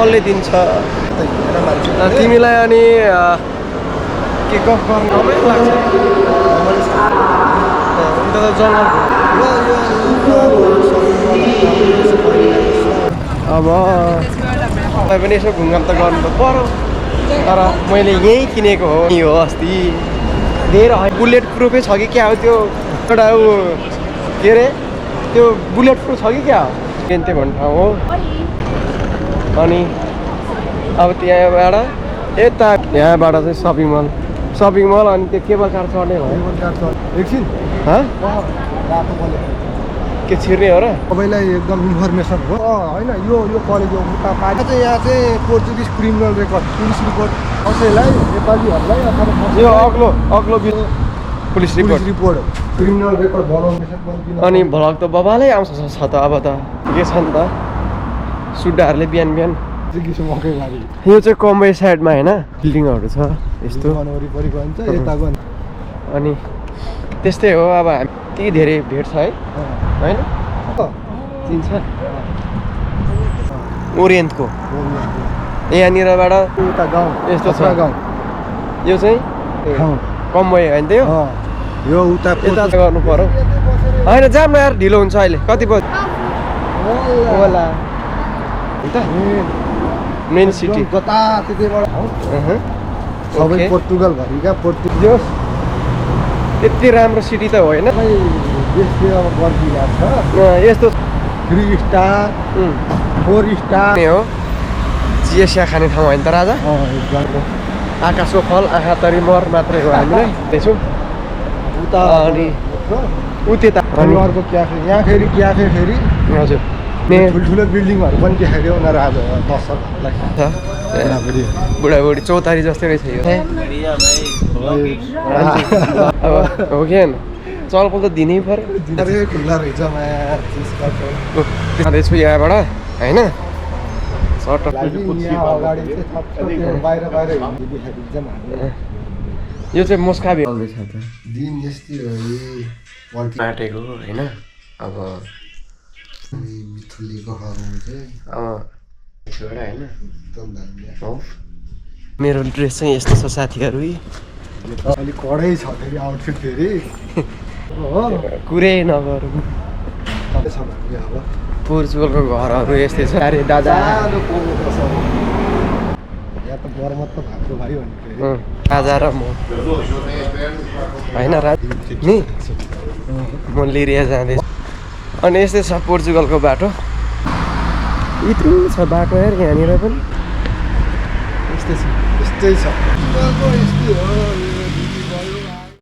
कसले दिन्छ तिमीलाई अनि के गफ गर्नु रमाइलो लाग्छ अन्त त जङ्गल अब तपाईँ पनि यसो घुमघाम त गर्नु त पर्यो तर मैले यहीँ किनेको हो नि हो अस्ति धेरै बुलेट प्रुफै छ कि क्या हो त्यो एउटा के अरे त्यो बुलेट प्रुफ छ कि क्या हो त्यो भन्ने ठाउँ हो अनि अब त्यहाँबाट यता यहाँबाट चाहिँ सपिङ मल अनि त्यो केबल कार चढ्ने भयो एकछिन के छिर्ने हो र तपाईँलाई एकदम इन्फर्मेसन हो होइन यो कलेज हो उता पारि चाहिँ यहाँ चाहिँ Portuguese criminal record police report कसैलाई नेपालीहरूलाई अथवा यो अग्लो पुलिस रिपोर्ट क्रिमिनल रेकर्ड बनाउने अनि भ्लग त बबालै आउँछ छ त अब त के छ नि त सुड्डाहरूले बिहान यो चाहिँ कम्बे साइडमा होइन बिल्डिङहरू छ यस्तो वरिपरि गन्छ यता गयो अनि त्यस्तै हो अब हामी त्यति धेरै भेट छ है होइन चिन्छ ओरियन्टको यहाँनिरबाट उता गाउँ यस्तो छ गाउँ यो चाहिँ कम्बे होइन त्यो यो उता यता गर्नु पर्यो होइन जाम न यार ढिलो हुन्छ अहिले कति बजी होला मेन सिटी जता त्यतिबाट सबै पोर्तुगल भरिका पोर्तुगिज त्यति राम्रो सिटी त होइन यस्तो 3 स्टार 4 स्टार हो चिया खाने ठाउँ होइन त राजा आकाशको फल आँखा तरी मर मात्रै हो हामीलाई त्यसो उता अनि उता अनि अर्को क्याफे यहाँ फेरि क्याफे फेरि हजुर ठुल्ठुलो बिल्डिङहरू पनि देखाइदियो उनीहरू आज दर्शकहरूलाई बुढाबुढी चौतारी जस्तै रहेछ यो अब हो कि चलपल त दिनै पर्यो खुल्ला रहेछ जाँदैछु यहाँबाट होइन यो चाहिँ मोस्काबी दिन यस्तै बाटेको होइन अब मिथुलीको हो मेरो ड्रेस चाहिँ यस्तो छ साथीहरू अलिक कडै छ फेरि आउटफिट फेरि कुरै नगरौँ पोर्चुगलको घरहरू यस्तै छ अरे दादा राजा र म होइन नि म लिरिया जाँदैछु अनि यस्तै छ पोर्चुगलको बाटो यत्रो छ बाटो यार यहाँनिर पनि यस्तै छ